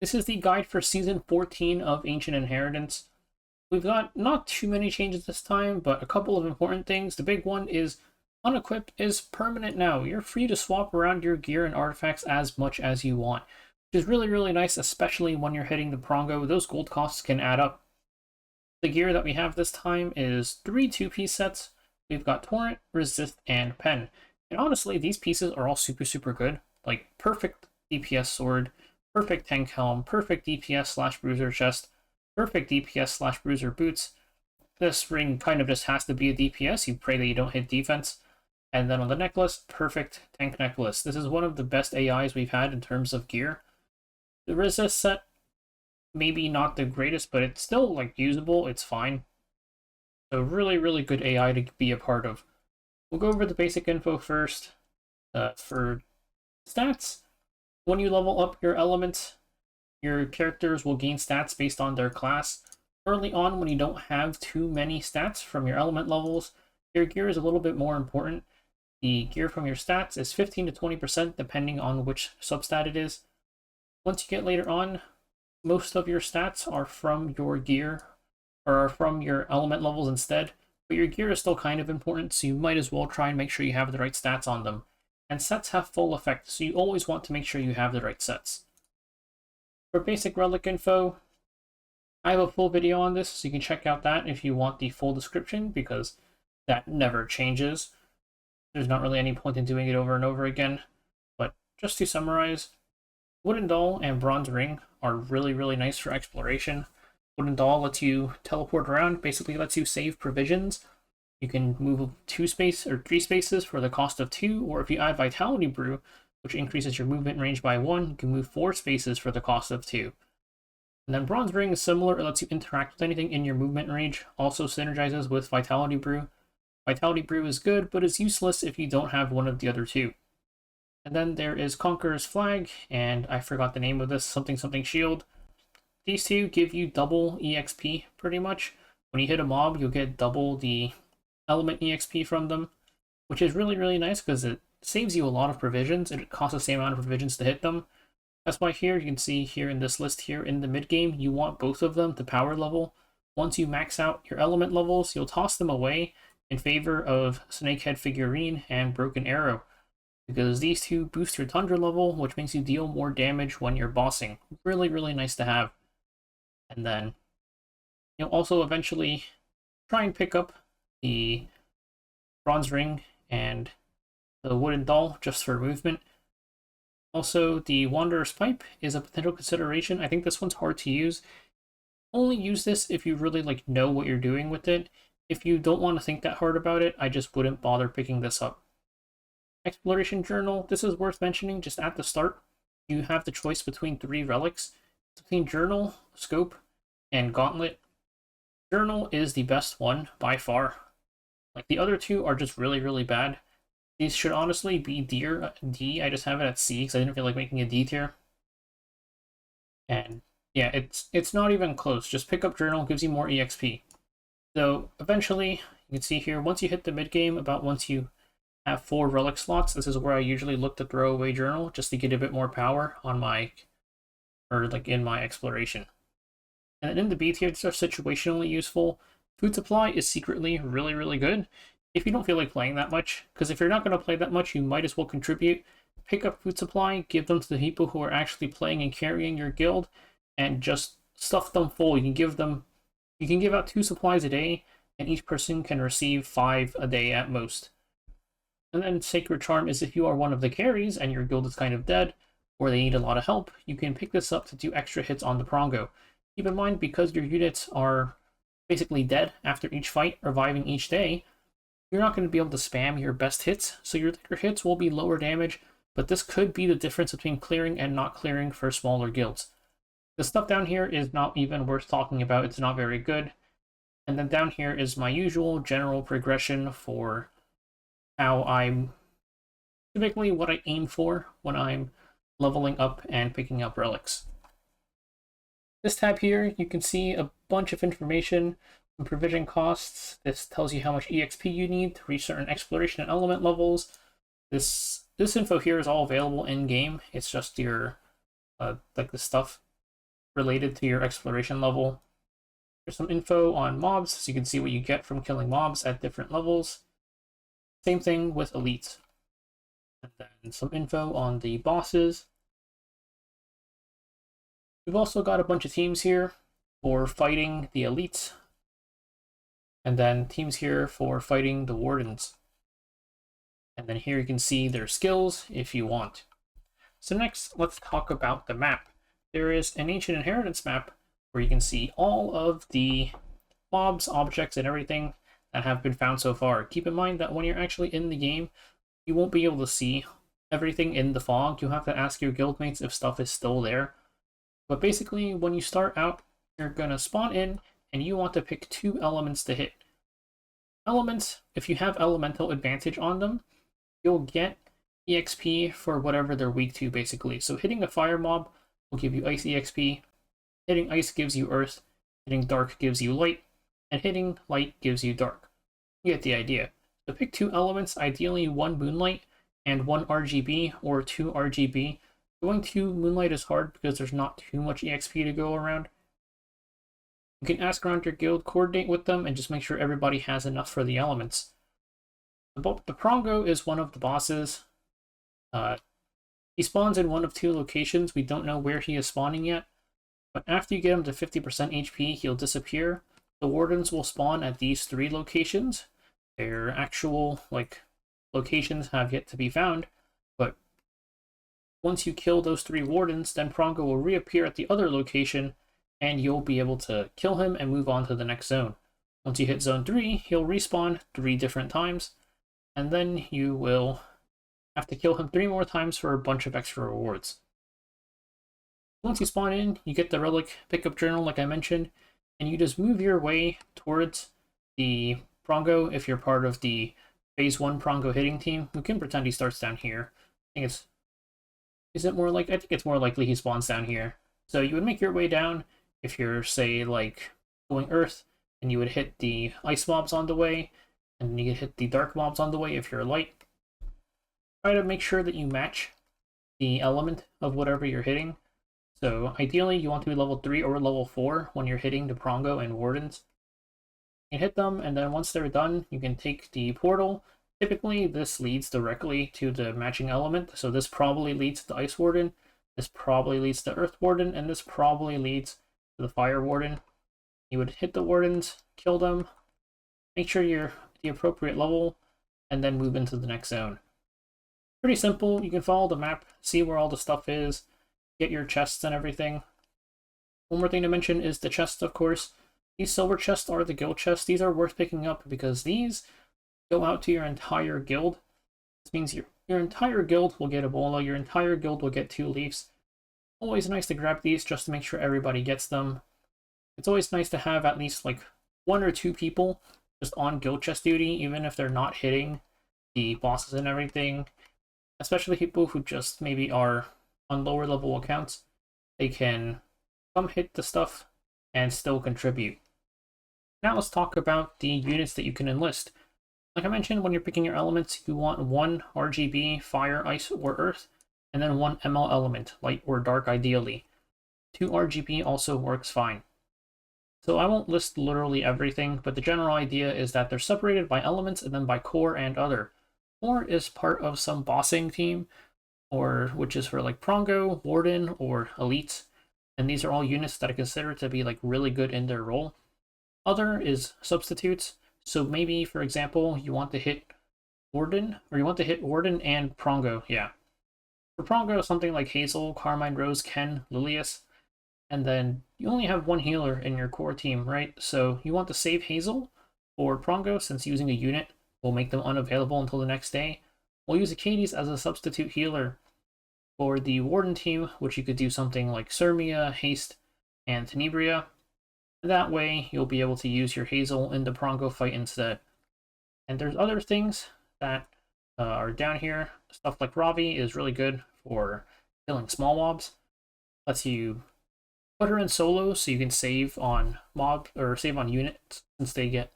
This is the guide for Season 14 of Ancient Inheritance. We've got not too many changes this time, but a couple of important things. The big one is Unequip is permanent now. You're free to swap around your gear and artifacts as much as you want, which is really, really nice, especially when you're hitting the Prongo. Those gold costs can add up. The gear that we have this time is 3 2-piece sets. We've got Torrent, Resist, and Pen. And honestly, these pieces are all super, super good. Like, perfect DPS sword, perfect tank helm, perfect DPS slash bruiser chest, perfect DPS slash bruiser boots. This ring kind of just has to be a DPS. You pray that you don't hit defense. And then on the necklace, perfect tank necklace. This is one of the best AIs we've had in terms of gear. The resist set, maybe not the greatest, but it's still like usable. It's fine. So really, really good AI to be a part of. We'll go over the basic info first. For stats, when you level up your elements, your characters will gain stats based on their class. Early on, when you don't have too many stats from your element levels, your gear is a little bit more important. The gear from your stats is 15 to 20% depending on which substat it is. Once you get later on, most of your stats are from your gear, or are from your element levels instead, but your gear is still kind of important, so you might as well try and make sure you have the right stats on them. And sets have full effect, so you always want to make sure you have the right sets. For basic relic info, I have a full video on this, so you can check out that if you want the full description, because that never changes. There's not really any point in doing it over and over again. But just to summarize, Wooden Doll and Bronze Ring are really, really nice for exploration. Wooden Doll lets you teleport around, basically lets you save provisions. You can move 3 spaces for the cost of 2, or if you add Vitality Brew, which increases your movement range by 1, you can move 4 spaces for the cost of 2. And then Bronze Ring is similar, it lets you interact with anything in your movement range, also synergizes with Vitality Brew. Vitality Brew is good, but is useless if you don't have one of the other two. And then there is Conqueror's Flag, and I forgot the name of this, something shield. These two give you double EXP, pretty much. When you hit a mob, you'll get double the element EXP from them, which is really, really nice because it saves you a lot of provisions, and it costs the same amount of provisions to hit them. That's why here, you can see here in this list here in the mid-game, you want both of them to power level. Once you max out your element levels, you'll toss them away in favor of Snakehead Figurine and Broken Arrow, because these two boost your Tundra level, which makes you deal more damage when you're bossing. Really, really nice to have. And then you'll also eventually try and pick up the Bronze Ring and the Wooden Doll just for movement. Also, the Wanderer's Pipe is a potential consideration. I think this one's hard to use. Only use this if you really know what you're doing with it. If you don't want to think that hard about it, I just wouldn't bother picking this up. Exploration Journal, this is worth mentioning just at the start. You have the choice between 3 relics. It's between Journal, Scope, and Gauntlet. Journal is the best one by far. Like, the other two are just really, really bad. These should honestly be D. I just have it at C because I didn't feel like making a D tier. And yeah, it's not even close. Just pick up Journal, gives you more EXP. So eventually, you can see here, once you hit the mid-game, about once you have 4 relic slots, this is where I usually look to throw away Journal, just to get a bit more power on my, in my exploration. And then in the B tier, these are situationally useful. Food Supply is secretly really, really good if you don't feel like playing that much, because if you're not going to play that much, you might as well contribute. Pick up Food Supply, give them to the people who are actually playing and carrying your guild, and just stuff them full. You can give out 2 supplies a day, and each person can receive 5 a day at most. And then Sacred Charm is if you are one of the carries and your guild is kind of dead, or they need a lot of help, you can pick this up to do extra hits on the Prongo. Keep in mind, because your units are basically dead after each fight, reviving each day, you're not going to be able to spam your best hits, so your hits will be lower damage, but this could be the difference between clearing and not clearing for smaller guilds. The stuff down here is not even worth talking about, it's not very good. And then down here is my usual general progression for how I'm typically what I aim for when I'm leveling up and picking up relics. This tab here, you can see a bunch of information on provision costs. This tells you how much EXP you need to reach certain exploration and element levels. This info here is all available in game. It's just your the stuff related to your exploration level. There's some info on mobs, so you can see what you get from killing mobs at different levels. Same thing with elites. And then some info on the bosses. We've also got a bunch of teams here for fighting the elites, and then teams here for fighting the wardens. And then here you can see their skills if you want. So next, let's talk about the map. There is an Ancient Inheritance map where you can see all of the mobs, objects, and everything that have been found so far. Keep in mind that when you're actually in the game, you won't be able to see everything in the fog. You have to ask your guildmates if stuff is still there. But basically, when you start out, you're going to spawn in, and you want to pick 2 elements to hit. Elements, if you have elemental advantage on them, you'll get EXP for whatever they're weak to, basically. So hitting a fire mob will give you ice EXP, hitting ice gives you earth, hitting dark gives you light, and hitting light gives you dark. You get the idea. So pick 2 elements, ideally 1 moonlight and 1 RGB, or 2 RGB. Going to moonlight is hard because there's not too much EXP to go around. You can ask around your guild, coordinate with them, and just make sure everybody has enough for the elements. The Prongo is one of the bosses. He spawns in one of 2 locations. We don't know where he is spawning yet, but after you get him to 50% HP, he'll disappear. The wardens will spawn at these 3 locations. Their actual locations have yet to be found, but once you kill those 3 wardens, then Prongo will reappear at the other location, and you'll be able to kill him and move on to the next zone. Once you hit zone 3, he'll respawn 3 different times, and then you will have to kill him 3 more times for a bunch of extra rewards. Once you spawn in, you get the relic pickup journal like I mentioned, and you just move your way towards the Prongo if you're part of the phase 1 Prongo hitting team. We can pretend he starts down here. I think it's I think it's more likely he spawns down here. So you would make your way down if you're, say, going earth, and you would hit the ice mobs on the way, and you could hit the dark mobs on the way if you're light. Try to make sure that you match the element of whatever you're hitting. So ideally you want to be level 3 or level 4 when you're hitting the Prongo and wardens. You can hit them, and then once they're done, you can take the portal. Typically, this leads directly to the matching element, so this probably leads to the Ice Warden, this probably leads to Earth Warden, and this probably leads to the Fire Warden. You would hit the Wardens, kill them, make sure you're at the appropriate level, and then move into the next zone. Pretty simple. You can follow the map, see where all the stuff is, get your chests and everything. One more thing to mention is the chests, of course. These silver chests are the guild chests. These are worth picking up because these go out to your entire guild. This means your entire guild will get a bola, your entire guild will get 2 leaves. Always nice to grab these just to make sure everybody gets them. It's always nice to have at least 1 or 2 people just on guild chest duty, even if they're not hitting the bosses and everything. Especially people who just maybe are on lower level accounts. They can come hit the stuff and still contribute. Now let's talk about the units that you can enlist. Like I mentioned, when you're picking your elements, you want 1 RGB, fire, ice, or earth, and then 1 ML element, light or dark ideally. 2 RGB also works fine. So I won't list literally everything, but the general idea is that they're separated by elements and then by core and other. Core is part of some bossing team, which is for Prongo, Warden, or Elite, and these are all units that are considered to be really good in their role. Other is substitutes. So maybe, for example, you want to hit Warden, or you want to hit Warden and Prongo, yeah. For Prongo, something like Hazel, Carmine, Rose, Ken, Lilius, and then you only have 1 healer in your core team, right? So you want to save Hazel or Prongo, since using a unit will make them unavailable until the next day. We'll use Acades as a substitute healer for the Warden team, which you could do something like Sirmia, Haste, and Tenebria. That way, you'll be able to use your Hazel in the Prongo fight instead. And there's other things that are down here. Stuff like Ravi is really good for killing small mobs. Lets you put her in solo so you can save on save on units since they get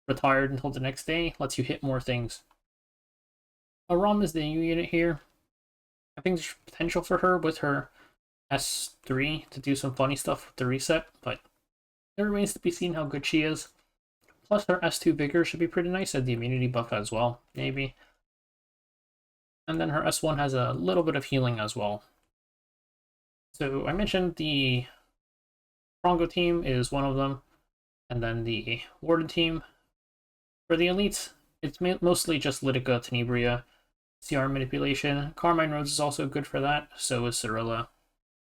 retired until the next day. Lets you hit more things. Aram is the new unit here. I think there's potential for her with her S3 to do some funny stuff with the reset, but it remains to be seen how good she is. Plus, her S2 Vigor should be pretty nice at the immunity buff as well, maybe. And then her S1 has a little bit of healing as well. So I mentioned the Prongo team is one of them, and then the Warden team. For the elites, it's mostly just Litica, Tenebria, CR manipulation. Carmine Rhodes is also good for that, so is Cirilla.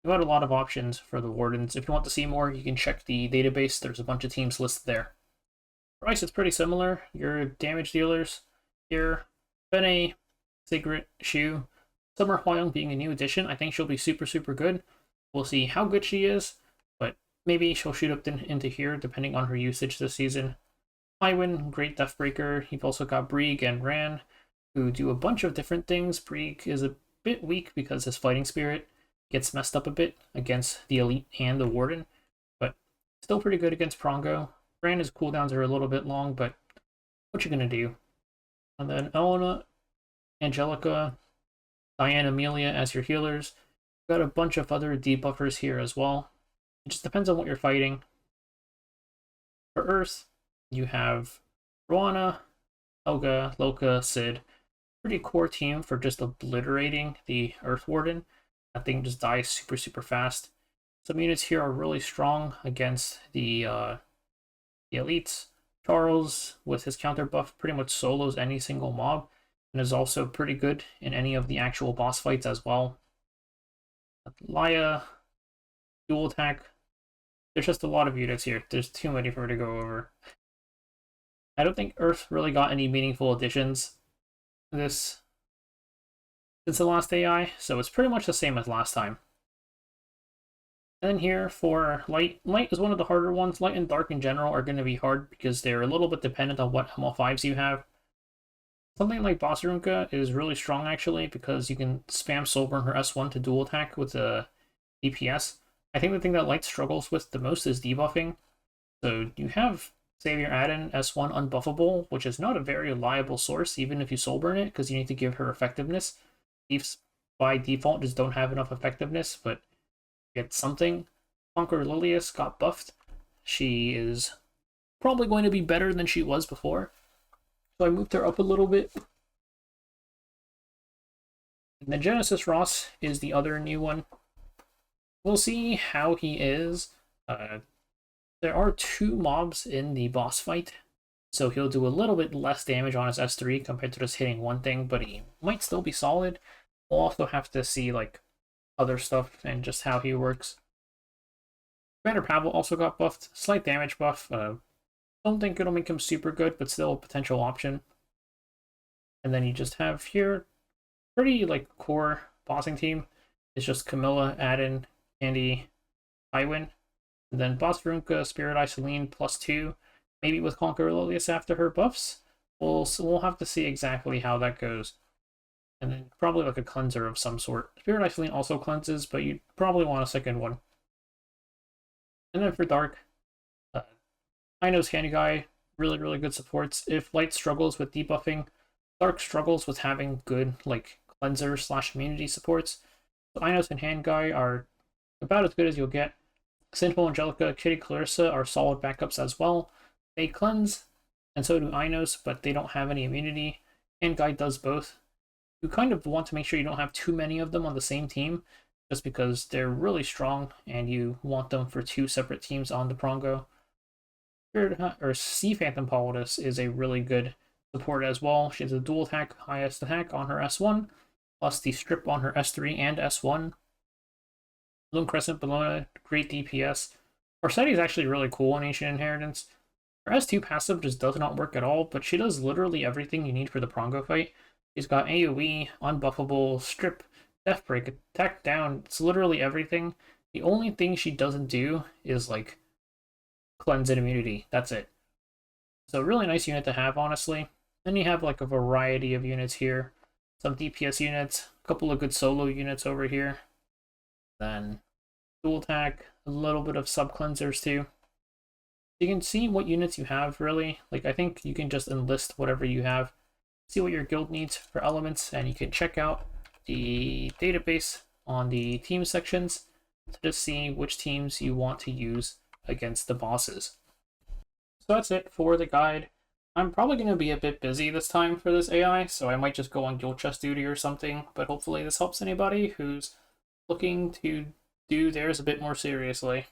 You've got a lot of options for the Wardens. If you want to see more, you can check the database. There's a bunch of teams listed there. For Ice, it's pretty similar. Your damage dealers here, Bene, Sigrid, Shu, Summer Hwayoung being a new addition. I think she'll be super, super good. We'll see how good she is, but maybe she'll shoot up into here depending on her usage this season. Tywin, great Deathbreaker. You've also got Brieg and Ran, who do a bunch of different things. Brieg is a bit weak because his fighting spirit gets messed up a bit against the Elite and the Warden, but still pretty good against Prongo. Ran, his cooldowns are a little bit long, but what you gonna do? And then Elena, Angelica, Diane, Amelia as your healers. You've got a bunch of other debuffers here as well. It just depends on what you're fighting. For Earth, you have Roana, Helga, Loka, Sid. Pretty core team for just obliterating the Earth Warden. That thing just dies super, super fast. Some units here are really strong against the elites. Charles, with his counter buff, pretty much solos any single mob, and is also pretty good in any of the actual boss fights as well. Laya, dual attack. There's just a lot of units here. There's too many for me to go over. I don't think Earth really got any meaningful additions this since the last AI, so it's pretty much the same as last time. And then here for Light. Light is one of the harder ones. Light and Dark in general are going to be hard because they're a little bit dependent on what ML5s you have. Something like Basarunka is really strong actually because you can spam Soulburn her S1 to dual attack with the DPS. I think the thing that Light struggles with the most is debuffing. So you have Savior Addon S1 unbuffable, which is not a very reliable source even if you Soulburn it because you need to give her effectiveness. Thieves by default just don't have enough effectiveness, but get something. Conqueror Lilius got buffed. She is probably going to be better than she was before. So I moved her up a little bit. And then Genesis Ross is the other new one. We'll see how he is. There are 2 mobs in the boss fight, so he'll do a little bit less damage on his S3 compared to just hitting one thing, but he might still be solid. We'll also have to see like other stuff and just how he works. Commander Pavel also got buffed. Slight damage buff. Don't think it'll make him super good, but still a potential option. And then you just have here pretty like core bossing team. It's just Camilla, Addon, Candy, Tywin. And then Basarunka, Spirit Eye, Celine +2. Maybe with Conqueror Lilius after her buffs. We'll have to see exactly how that goes. And then probably like a cleanser of some sort. Spirit Eye Celine also cleanses, but you probably want a second one. And then for Dark, Ino's Candy Guy, really, really good supports. If Light struggles with debuffing, Dark struggles with having good like cleanser / immunity supports. So Inos and Hand Guy are about as good as you'll get. Sinful Angelica, Kitty Clarissa are solid backups as well. They cleanse, and so do Inos, but they don't have any immunity. Hand Guy does both. You kind of want to make sure you don't have too many of them on the same team, just because they're really strong, and you want them for 2 separate teams on the Prongo. Sea Phantom Politis is a really good support as well. She has a dual attack, highest attack on her S1, plus the strip on her S3 and S1. Bloom Crescent Bologna, great DPS. Orsetti is actually really cool in Ancient Inheritance. Her S2 passive just does not work at all, but she does literally everything you need for the Prongo fight. She's got AoE, unbuffable, strip, death break, attack down. It's literally everything. The only thing she doesn't do is like cleanse and immunity. That's it. So really nice unit to have, honestly. Then you have like a variety of units here. Some DPS units, a couple of good solo units over here. Then dual attack, a little bit of sub cleansers too. You can see what units you have really. Like I think you can just enlist whatever you have. See what your guild needs for elements, and you can check out the database on the team sections to just see which teams you want to use against the bosses. So that's it for the guide. I'm probably going to be a bit busy this time for this AI, so I might just go on guild chest duty or something, but hopefully this helps anybody who's looking to do theirs a bit more seriously.